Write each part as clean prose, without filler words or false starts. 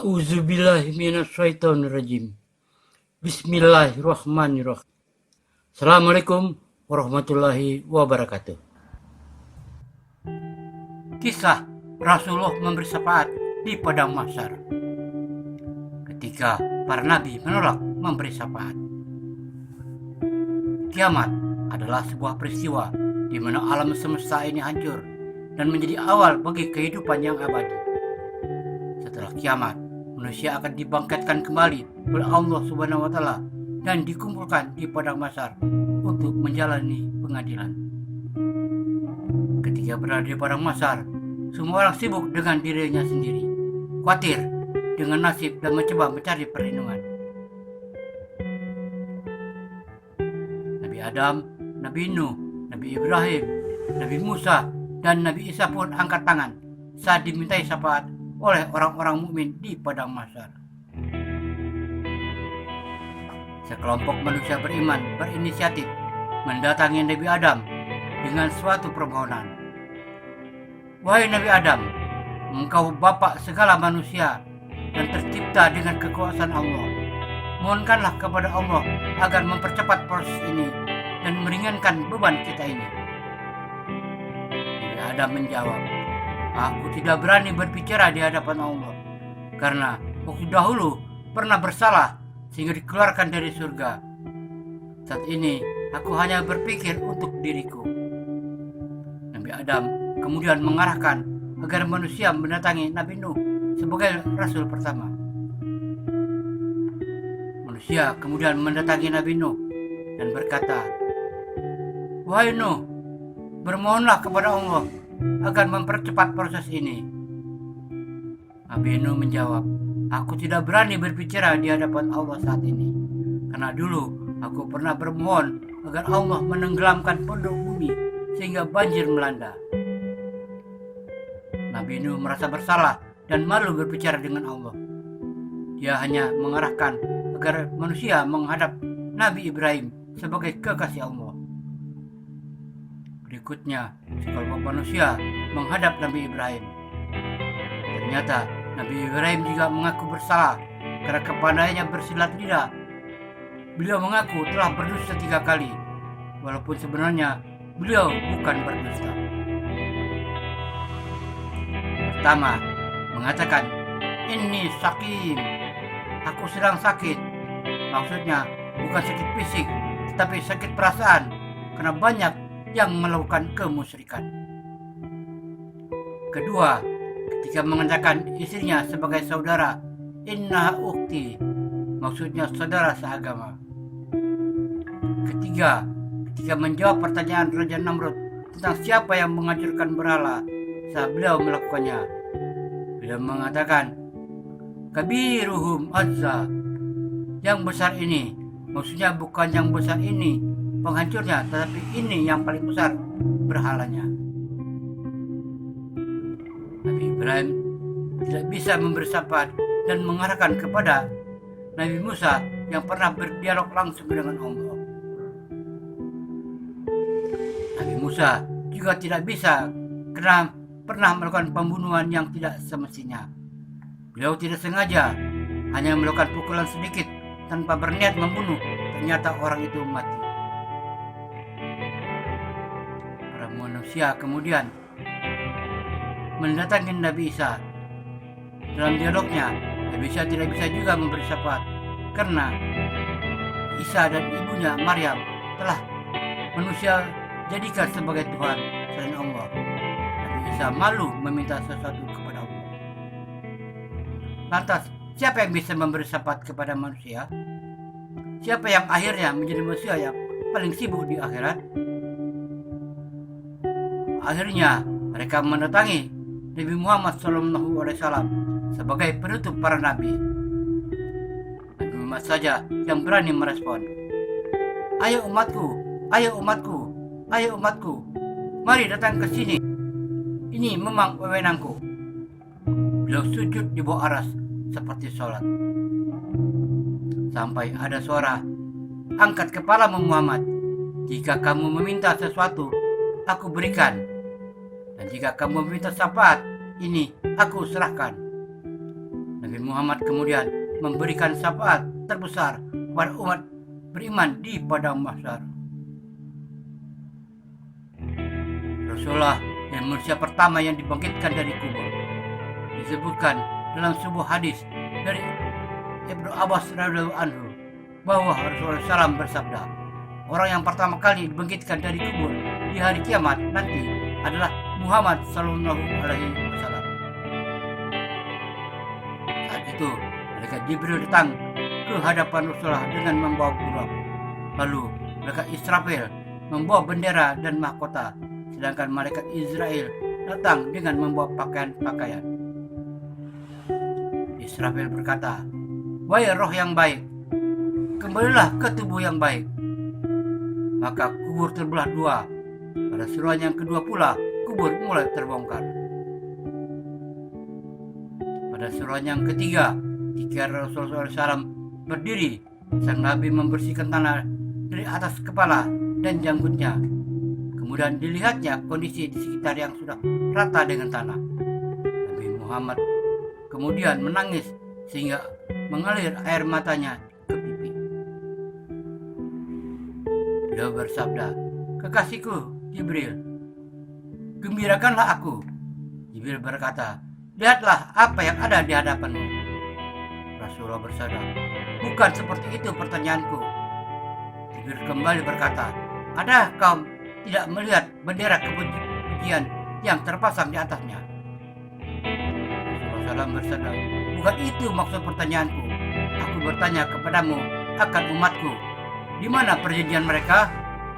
A'udzubillahi minasyaitonirrajim. Bismillahirrahmanirrahim. Assalamualaikum warahmatullahi wabarakatuh. Kisah Rasulullah memberi syafaat di padang mahsyar ketika para nabi menolak memberi syafaat. Kiamat adalah sebuah peristiwa di mana alam semesta ini hancur dan menjadi awal bagi kehidupan yang abadi. Setelah kiamat, manusia akan dibangkitkan kembali oleh Allah Subhanahu wa Ta'ala dan dikumpulkan di padang mahsyar untuk menjalani pengadilan. Ketika berada di padang mahsyar, semua orang sibuk dengan dirinya sendiri, khawatir dengan nasib dan mencoba mencari perlindungan. Nabi Adam, Nabi Nuh, Nabi Ibrahim, Nabi Musa, dan Nabi Isa pun angkat tangan saat dimintai syafaat oleh orang-orang mukmin di padang mahsyar. Sekelompok manusia beriman berinisiatif mendatangi Nabi Adam dengan suatu permohonan. Wahai Nabi Adam, engkau bapa segala manusia dan tercipta dengan kekuasaan Allah. Mohonkanlah kepada Allah agar mempercepat proses ini dan meringankan beban kita ini. Nabi Adam menjawab, aku tidak berani berbicara di hadapan Allah, karena waktu dahulu pernah bersalah sehingga dikeluarkan dari surga. Saat ini aku hanya berpikir untuk diriku. Nabi Adam kemudian mengarahkan agar manusia mendatangi Nabi Nuh sebagai rasul pertama. Manusia kemudian mendatangi Nabi Nuh dan berkata, wahai Nuh, bermohonlah kepada Allah agar mempercepat proses ini. Nabi Nuh menjawab, aku tidak berani berbicara di hadapan Allah saat ini, karena dulu aku pernah bermohon agar Allah menenggelamkan penduduk bumi sehingga banjir melanda. Nabi Nuh merasa bersalah dan malu berbicara dengan Allah. Dia hanya mengarahkan agar manusia menghadap Nabi Ibrahim sebagai kekasih Allah. Berikutnya, sekelompok manusia menghadap Nabi Ibrahim. Ternyata Nabi Ibrahim juga mengaku bersalah karena kepandaiannya bersilat lidah. Beliau mengaku telah berdusta 3 kali, walaupun sebenarnya beliau bukan berdusta. Pertama, mengatakan, ini sakim, aku sedang sakit. Maksudnya bukan sakit fisik, tetapi sakit perasaan, karena banyak yang melakukan kemusyrikan. Kedua, ketika mengatakan istrinya sebagai saudara, inna ukhti, maksudnya saudara seagama. Ketiga, ketika menjawab pertanyaan Raja Namrud tentang siapa yang menghancurkan berhala saat beliau melakukannya, beliau mengatakan, kabiruhum azza, yang besar ini, maksudnya bukan yang besar ini penghancurnya, tetapi ini yang paling besar berhalanya. Nabi Ibrahim tidak bisa memberi syafaat dan mengarahkan kepada Nabi Musa yang pernah berdialog langsung dengan Allah. Nabi Musa juga tidak bisa karena pernah melakukan pembunuhan yang tidak semestinya. Beliau tidak sengaja, hanya melakukan pukulan sedikit tanpa berniat membunuh, ternyata orang itu mati. Manusia kemudian mendatangi Nabi Isa. Dalam dialognya, Nabi Isa tidak bisa juga memberi syafaat karena Isa dan ibunya Maryam telah manusia jadikan sebagai Tuhan selain Allah. Nabi Isa malu meminta sesuatu kepada Allah. Lantas, siapa yang bisa memberi syafaat kepada manusia? Siapa yang akhirnya menjadi manusia yang paling sibuk di akhirat? Akhirnya mereka mendatangi Nabi Muhammad SAW sebagai penutup para nabi. Nabi Muhammad saja yang berani merespon. Ayo umatku, ayo umatku, ayo umatku, mari datang ke sini. Ini memang wewenangku. Beliau sujud di bawah aras seperti sholat. Sampai ada suara, angkat kepalamu Muhammad. Jika kamu meminta sesuatu, aku berikan. Dan jika kamu meminta syafaat, ini aku serahkan. Nabi Muhammad kemudian memberikan syafaat terbesar kepada umat beriman di padang mahsyar. Rasulullah yang manusia pertama yang dibangkitkan dari kubur. Disebutkan dalam sebuah hadis dari Ibnu Abbas radhiyallahu anhu bahwa Rasulullah SAW bersabda, orang yang pertama kali dibangkitkan dari kubur di hari kiamat nanti adalah Muhammad sallallahu alaihi wasallam. Saat itu malaikat Jibril datang ke hadapan Rasulullah dengan membawa buraq. Lalu malaikat Israfil membawa bendera dan mahkota, sedangkan malaikat Israel datang dengan membawa pakaian-pakaian. Israfil berkata, "Wahai roh yang baik, kembalilah ke tubuh yang baik." Maka kubur terbelah dua. Pada suruhan yang kedua pula, kubur mulai terbongkar. Pada suruhan yang ketiga, ketika Rasulullah SAW berdiri, sang Nabi membersihkan tanah dari atas kepala dan janggutnya. Kemudian dilihatnya kondisi di sekitar yang sudah rata dengan tanah. Nabi Muhammad kemudian menangis sehingga mengalir air matanya ke pipi. Beliau bersabda, "Kekasihku Jibril, gembirakanlah aku." Jibril berkata, "Lihatlah apa yang ada di hadapanmu." Rasulullah bersabda, "Bukan seperti itu pertanyaanku." Jibril kembali berkata, "Adakah kau tidak melihat bendera kebencian yang terpasang di atasnya?" Rasulullah SAW bersabda, "Bukan itu maksud pertanyaanku. Aku bertanya kepadamu akan umatku. Di mana perjanjian mereka?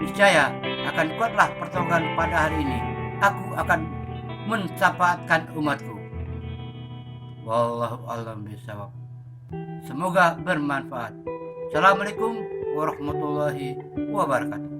Niscaya akan kuatlah pertolongan pada hari ini. Aku akan mensyafaatkan umatku." Wallahu a'lam bishawab. Semoga bermanfaat. Assalamualaikum warahmatullahi wabarakatuh.